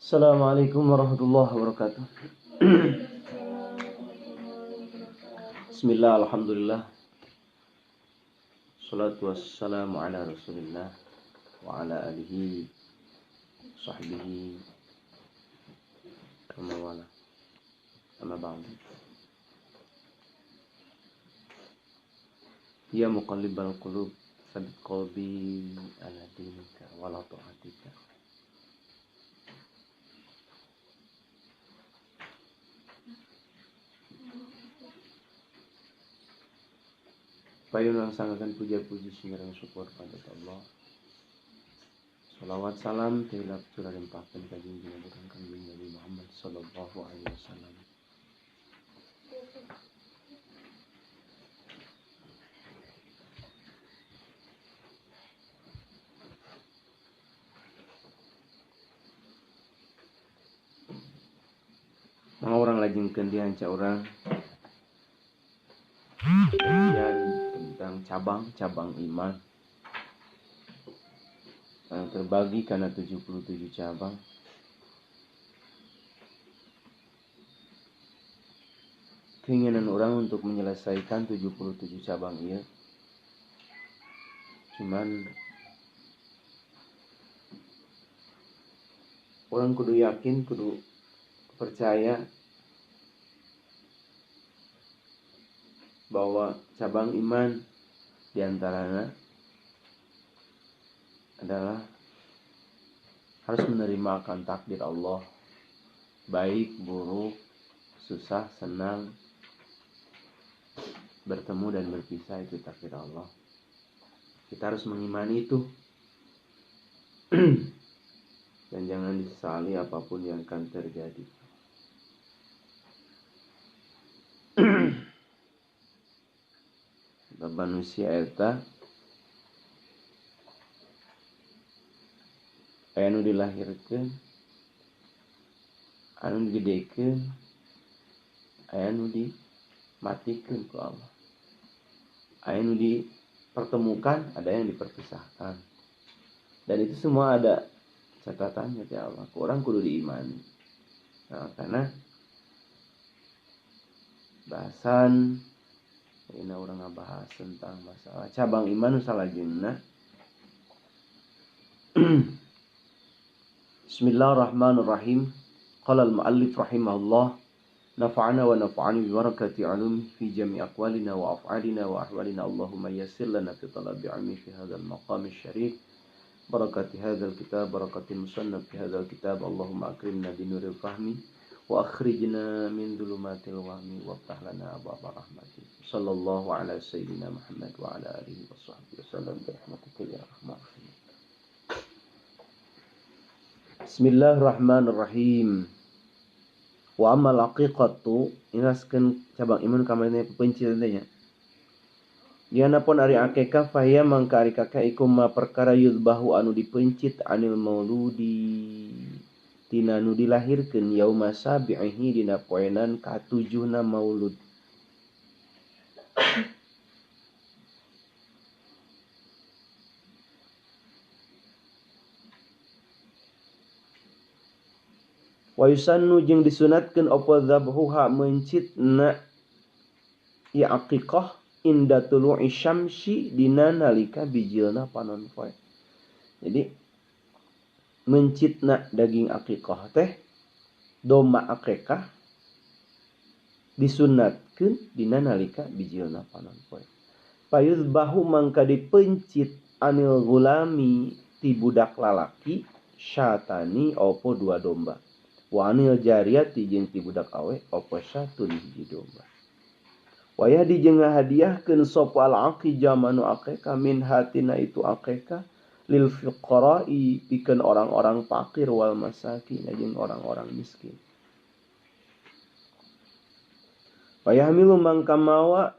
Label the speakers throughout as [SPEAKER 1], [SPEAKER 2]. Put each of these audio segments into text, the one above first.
[SPEAKER 1] Assalamualaikum warahmatullahi wabarakatuh. Bismillah, alhamdulillah. Salatu wassalamu ala rasulillah wa ala alihi sahbihi kama wala. Amma ba'du. Ya muqallibal qulub, tsabbit qalbi ala dinika wa la ta'atika. Payun langsangaken puja-puji sinareng syukur pada Allah. Salawat salam tilap surah limpahkan kajing dinabukan kanjeng Nabi Muhammad sallallahu alaihi wasallam. Mga orang lajengkeun dihanca orang kajian tentang cabang-cabang iman yang terbagi karena 77 cabang. Keinginan orang untuk menyelesaikan 77 cabang ini, cuman orang kudu yakin, kudu percaya bahwa cabang iman diantaranya adalah harus menerima akan takdir Allah, baik, buruk, susah, senang, bertemu dan berpisah, itu takdir Allah. Kita harus mengimani itu dan jangan disesali apapun yang akan terjadi. Manusia eta aya nu dilahirkeun, anu digedekeun, aya nu dimatikeun ku Allah. Aya nu dipertemukan, ada yang diperpisahkan. Dan itu semua ada catatannya ya Allah. Orang kudu diimani. Nah, karena bahasan ini orang ngabahas tentang masalah cabang iman salajengna. Bismillahirrahmanirrahim. Qala al-muallif rahimahullah, nafa'ana wa nafa'ani bi barakati 'ulumi fi jami' aqwalina wa af'alina wa ahwalina. Allahumma yassir lana fi talabi 'ilmi fi hadzal maqam asy-syarif. Barakati hadzal kitab, barakati musannaf fi hadzal kitab. Allahumma akrimna bi nuril fahmi wa akhrijna min dhulumatil wahmi waftah lana abwaaba rahmatik. Sallallahu ala sayyidina Muhammad wa ala alihi washabbihi wasallam bi rahmatika ya arhamar rahimin. Bismillahirrahmanirrahim. Wa amal aqiqatu, inaskeun cabang iman kamane pepencit teh nya. Diana pun ari akekah fahya mangka ari kakek iku ma perkara yuzbahu anu dipencit anil mauludi tina nu dilahirkeun yauma sabihi dina poenan ka-7na maulud. Wa yusannu jeung disunatkeun apa dzabhuha mencitna ya aqiqah inda tulu'i syamsi dina nalika bijilna panon poe. Jadi mencitna daging aqiqah teh domba akikah disunatkeun dina nalika bijilna panon poe. Payuzbahu mangka dipencit anil gulami ti budak lalaki syatani opo 2 domba. Wa anil jariyati jeung ti budak awe opo 1 hiji domba. Wayah dijeng ngahadiahkeun sapa al-aqijah manu akikah min hatina itu akikah lil fuqara'i pikeun orang-orang fakir wal masakin jeung orang-orang miskin. Wayah milu mangka mawa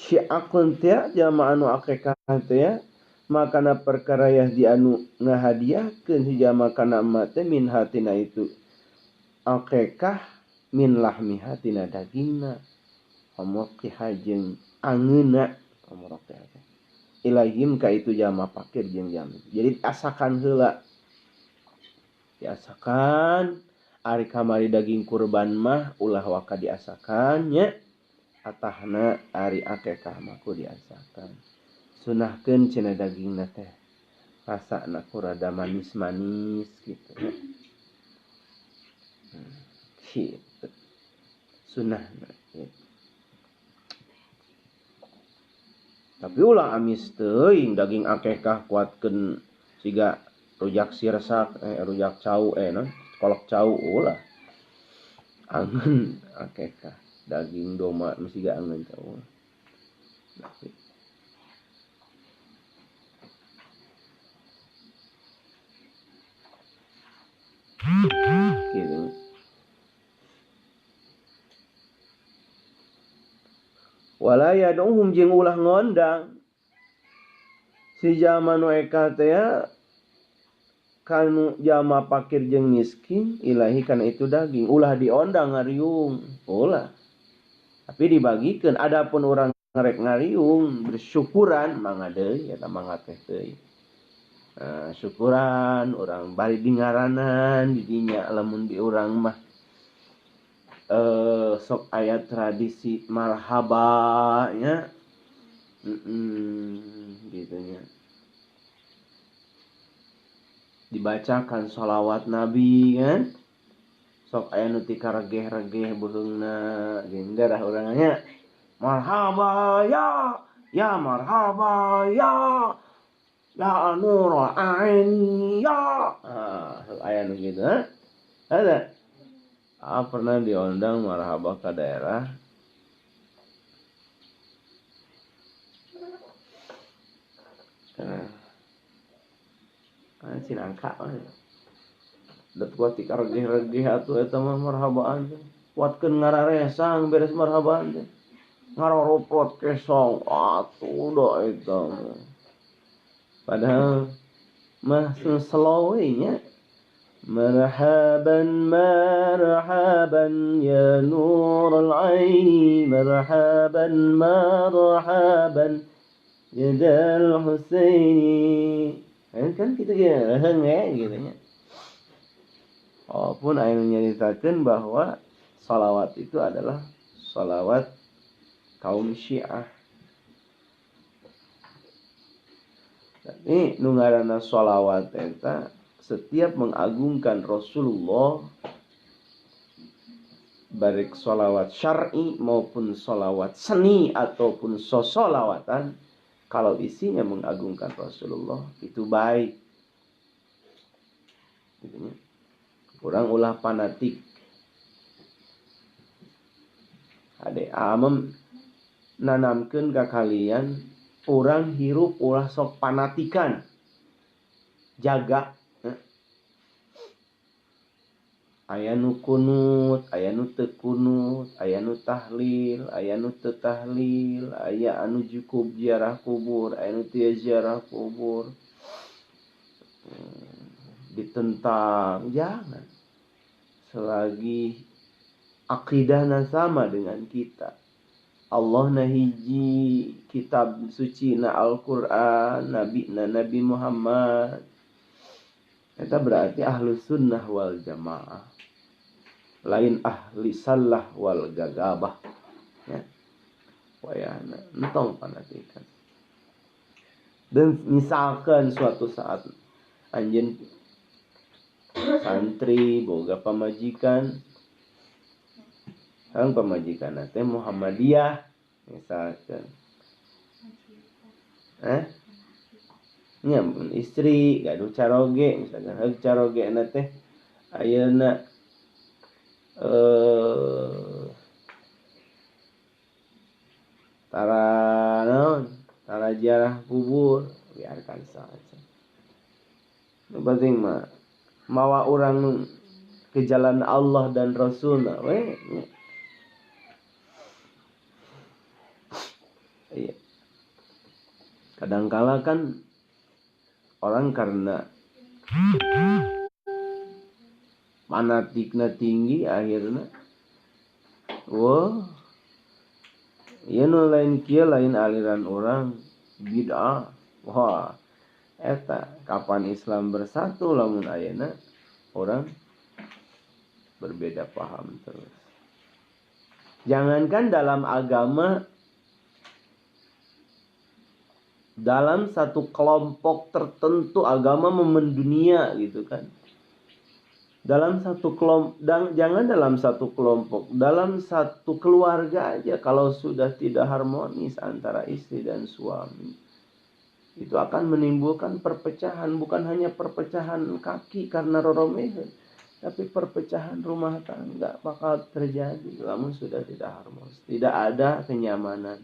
[SPEAKER 1] syi'akun teh jama anu akekah teh makana perkara yah di anu ngahadiahkeun hijama kana emak teh min hatina itu akekah min lahmi hatina dagingna hamoqiha jeung angeuna hamoqiha ilahim ka itu jama fakir jeung jamin. Jadi asakan heula diasakan ari kamari daging kurban mah ulah waka diasakan nya atahna ari akekah mah ku diasakan. Sunahkeun cenah dagingna teh rasana kurada manis-manis gitu. Gitu. Sunahna gitu. Tapi ulah amis teuing daging akekah kuatkeun siga rujak sirsak rujak cau non kolak cau ulah angeun akekah daging doma mesti gak angeun cau. Gitu. Wala yad'uhum jeung ulah ngondang si jama nu eka teh kanu jama fakir jeung miskin ilahi kana itu daging ulah diondang ngariung ulah tapi dibagikeun. Adapun urang ngarek ngariung bersyukuran mangga deui eta mangga teh deui. Syukuran urang bari dingaranan di dinya lamun di urang mah sok aya tradisi marhaba nya gitu nya dibacakan sholawat nabi kan sok aya nu ti karegeh-regeh beheungna jeung darah urang nya marhaba ya marhaba ya nurul ain ya aya nu gitu ada pernah diundang marhaba ke daerah Cinangka dat kuat ti karegeh-regeh atuh eta mah marhabaan teh kuatkeun ngararesang beres marhabaan teh ngarorupot kesong atuh da eta mah padahal mah slow we nya marhaban marhaban ya nurul aini marhaban ya dal husaini kan kita gitu nya. Walaupun aya nyaritakeun bahwa salawat itu adalah salawat kaum Syiah. Tapi nu ngaranna salawat eta setiap mengagungkan Rasulullah baik salawat syar'i maupun salawat seni ataupun sosolawatan kalau isinya mengagungkan Rasulullah itu baik. Gitu. Kurang ulah fanatik. Ade amem nanamkeun ka kalian urang hirup ulah sok fanatikan. Jaga aya nu kunut, aya nu teu kunut, aya nu tahlil, aya nu teu tahlil, aya anu cukup ziarah kubur, aya nu teu ziarah kubur. Ditentang, jangan. Selagi akidahna sama dengan kita. Allah na hiji, kitab suci na Al-Qur'an, nabi na Nabi Muhammad. Eta berarti ahlus sunnah wal jamaah. Lain ahli salah wal gagabah ya wayana entong panatikan. Dan misalkan suatu saat anjeun santri boga pamajikan sareng pamajikan teh Muhammadiyah misalkan nya istri gaduh caroge misalkan heug caroge na teh ayeuna tara ziarah kubur biarkan saja. Yang penting mah mawa orang ke jalan Allah dan Rasulna we Kadangkala kan orang karena fanatikna tinggi akhirnya ieu nu lain kieu lain aliran orang bid'ah. Wah, eta kapan Islam bersatu lamun ayeuna orang berbeda paham terus. Jangankan dalam agama, dalam satu kelompok tertentu agama mendunia gitu kan. Dalam satu kelompok, jangan dalam satu kelompok, dalam satu keluarga aja kalau sudah tidak harmonis antara istri dan suami, itu akan menimbulkan perpecahan. Bukan hanya perpecahan kaki karena roromeheun, tapi perpecahan rumah tangga bakal terjadi namun sudah tidak harmonis, tidak ada kenyamanan.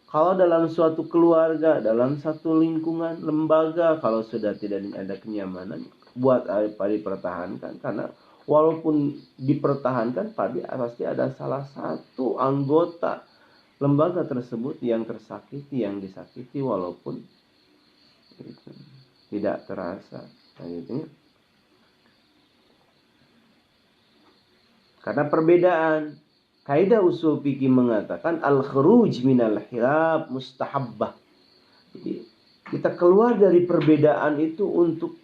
[SPEAKER 1] Kalau dalam suatu keluarga, dalam satu lingkungan, lembaga, kalau sudah tidak ada kenyamanan, buat apa dipertahankan? Karena walaupun dipertahankan, pasti ada salah satu anggota lembaga tersebut yang tersakiti, yang disakiti, walaupun itu tidak terasa. Nah, gitu. Karena perbedaan. Kaidah usul fikih mengatakan al-khuruj minal khilaf mustahabbah. Jadi kita keluar dari perbedaan itu untuk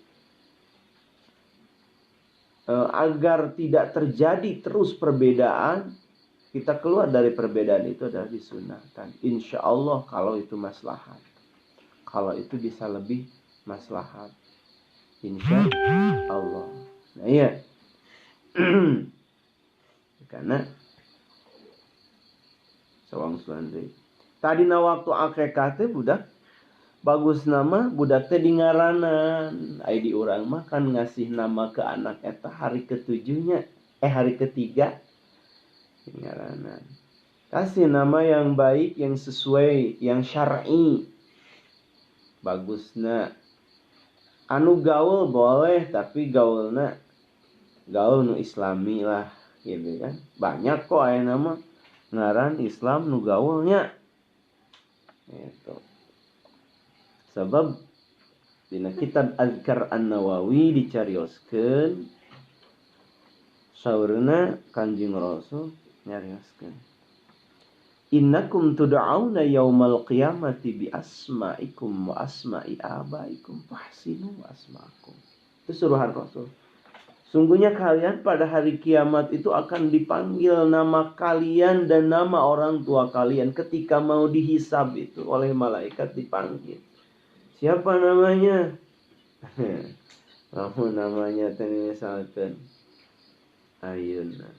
[SPEAKER 1] agar tidak terjadi terus perbedaan. Kita keluar dari perbedaan itu adalah disunahkan. Insya Allah kalau itu maslahat. Kalau itu bisa lebih maslahat. Insya Allah. Nah iya. Karena sawang suandri. Tadi na waktu akekah teh budak bagus nama budak teh dingaranan. Ai di urang mah kan ngasih nama ke anak eta hari ketujuhnya, hari ketiga dingaranan. Kasih nama yang baik, yang sesuai, yang syar'i. Bagusna. Anu gaul boleh tapi gaulna gaul nu islami lah gitu kan. Banyak kok aya nama ngaran Islam nu gaulnya itu. Sebab dina kitab Azkar An-Nawawi dicarioskeun saurna Kanjeng Rasul nyarioskeun innakum tud'auna yaumal qiyamati bi asma'ikum wa asma'i abaikum fahsinu asma'akum. Itu suruhan Rasul. Sungguhnya kalian pada hari kiamat itu akan dipanggil nama kalian dan nama orang tua kalian. Ketika mau dihisab itu oleh malaikat dipanggil. Siapa namanya? Kamu namanya tadi misalkan Ayuna.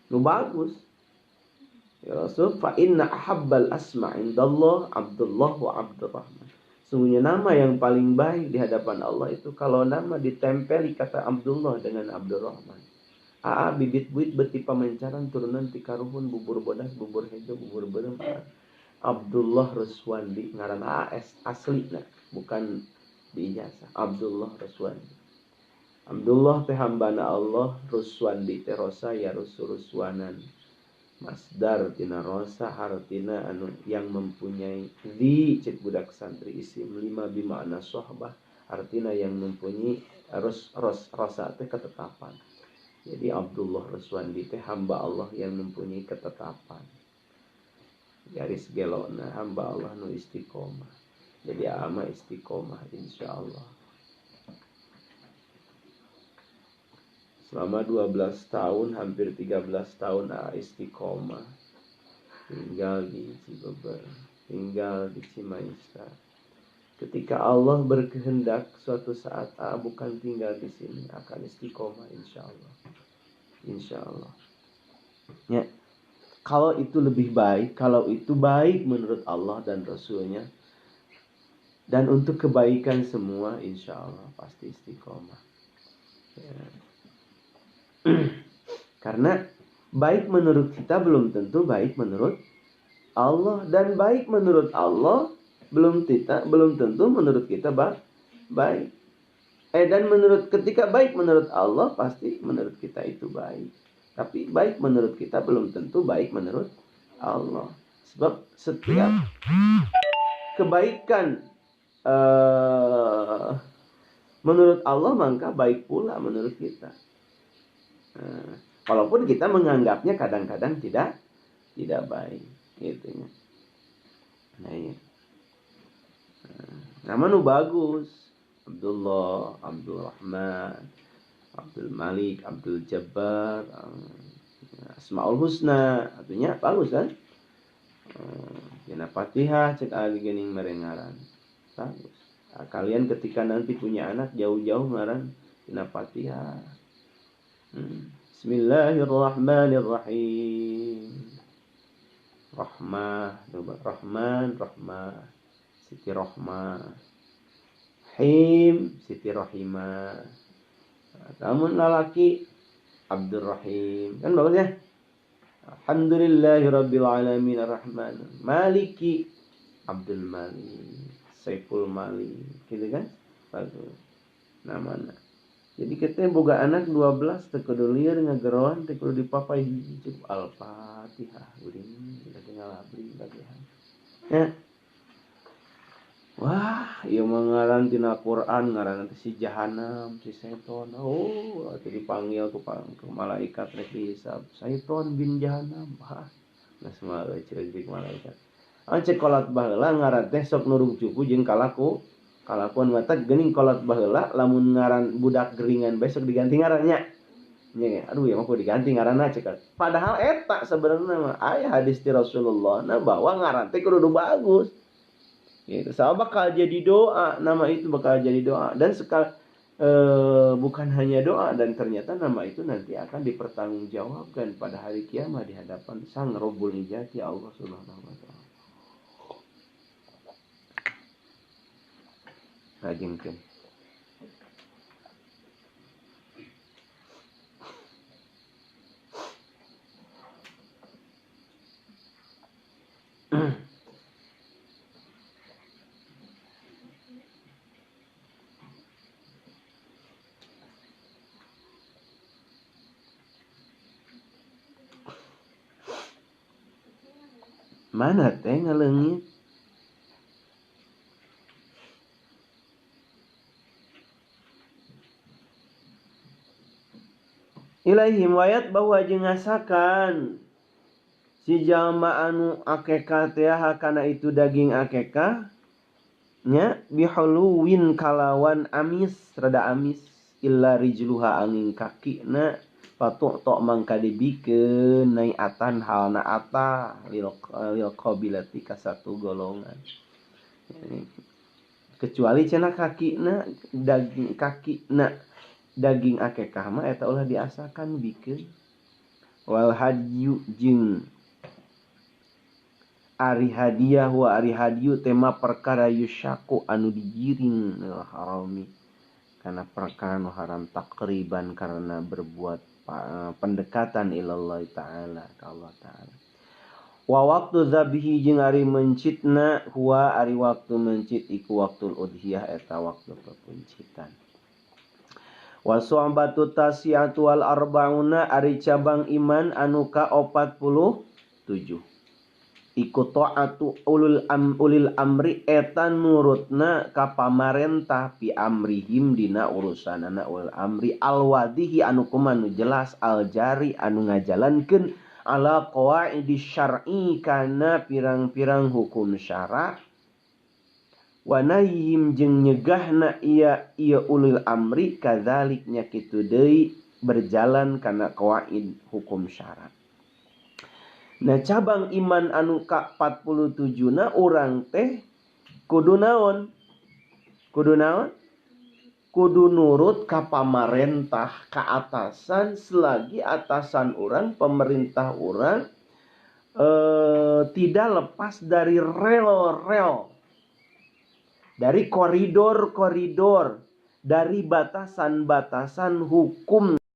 [SPEAKER 1] Nu bagus. Ya Rasul, fa inna ahabbal asma' indallah Abdullah wa Abdurrahman. Sungguhnya nama yang paling baik di hadapan Allah itu kalau nama ditempeli kata Abdullah dengan Abdurrahman. Aa bibit buit beti pamencaran turunan ti karuhun bubur bodas bubur hejo bubur berem. Abdullah Ruswandi ngaran AS asli nah, bukan di ijazah. Abdullah Ruswandi. Abdullah teh hambana Allah, Ruswandi teh rosa ya ruswanan. Masdar tina rosa hartina anu yang mempunyai di cek budak santri isim 5 bimakna sohbah artina yang mempunyai rosa teh ketetapan. Jadi Abdullah Ruswandi teh hamba Allah yang mempunyai ketetapan. Garis gelona hamba Allah nu istiqomah. Jadi ama istiqomah insyaallah. Selama 12 tahun, hampir 13 tahun istiqomah. Tinggal di Cibeber, tinggal di Cimaisar. Ketika Allah berkehendak suatu saat bukan tinggal di sini, akan istiqomah insyaallah. Insyaallah. Ya. Kalau itu lebih baik, kalau itu baik menurut Allah dan Rasulnya, dan untuk kebaikan semua, insyaallah pasti istiqomah. Ya. Karena baik menurut kita belum tentu baik menurut Allah, dan baik menurut Allah belum tentu menurut kita baik. Dan ketika baik menurut Allah pasti menurut kita itu baik. Tapi baik menurut kita belum tentu baik menurut Allah. Sebab setiap kebaikan menurut Allah, maka baik pula menurut kita. Walaupun kita menganggapnya kadang-kadang tidak baik, gitu ya. Nah, iya. Nama nu bagus, Abdullah, Abdul Rahman, Abdul Malik, Abdul Jabbar, Asmaul Husna, artinya bagus kan? Dina Fatihah cek ali geuning merengaran. Bagus. Nah, kalian ketika nanti punya anak jauh-jauh ngaran dina Fatihah. Bismillahirrahmanirrahim. Rahman, Siti Rahmah. Rahim, Siti Rahimah. Namun lalaki Abdurrahim. Kan bagus ya? Alhamdulillahirabbil alamin arrahman. Maliki Abdul Malik, Saiful Malik, gitu kan? Bagus. Namana. Jadi kita boga anak 12 teu kudu lieur ngageroan, teu kudu dipapai hiji cukup Al-Fatihah geuning kita tinggal abdi bagian. Ya. Wah, ieu mah ngaran tina Quran ngaran si jahanam, si setan. Oh, atuh dipanggil ku malaikat rek dihisab. Setan bin jahanam. Wah, geus mah ceurik malaikat. Cek kolat baheula ngaran teh sok nurung cupu jeung kalakuan mata geuning kolot baheula lamun ngaran budak geringan besok diganti ngarannya. Nya, aduh ya mah diganti ngaranna cek. Padahal eta sebenarnya mah aya hadis ti Rasulullah na bahwa ngaran teh kudu bagus. Gitu. Soalnya bakal jadi doa, nama itu bakal jadi doa dan bukan hanya doa, dan ternyata nama itu nanti akan dipertanggungjawabkan pada hari kiamat di hadapan Sang Rabbul Izzati Allah Subhanahu wa taala. Rajingkeun. Mana teh ngaleungit? Ilaihim wayat bahwa jeung ngasakan si jalma anu akekah teh kana itu daging akekah nya bihuluwin kalawan amis, rada amis, illa rijluha angin kakina patu tok mangka dibikeun naiatan halna ata lil qabilati ka satu golongan. Kecuali cenah kakina daging akekah mah eta ulah diasakan bikeun. Wal hadyu jeung ari hadiah wa ari hadyu tema perkara yusyaku anu digiring harami karena perkara nu haram takriban karena berbuat pendekatan ilallah ta'ala ka Allah ta'ala. Wa waktu zabihi jeung ari mencitna huwa ari waktu mencit iku waktul udhiyah eta waktu pepuncitan. Wa su'batu tasiatu wal arbauna ari cabang iman anu ka 47. Iku ta'atu ulil amri eta nurutna ka pamarentah pi amrihim dina urusanana ulil amri alwadihi anu kumaha nu jelas aljari anu ngajalankeun ala qawaidi syar'i kana pirang-pirang hukum syara wa nahyihim jeung nyegahna ieu ulil amri kadzalik nya kitu deui berjalan kana qawaid hukum syara. Nah cabang iman anu ka 47 na urang teh kudu naon? Kudu nurut ka pamarentah, ka atasan selagi atasan urang, pemerintah urang tidak lepas dari rel-rel, dari koridor-koridor, dari batasan-batasan hukum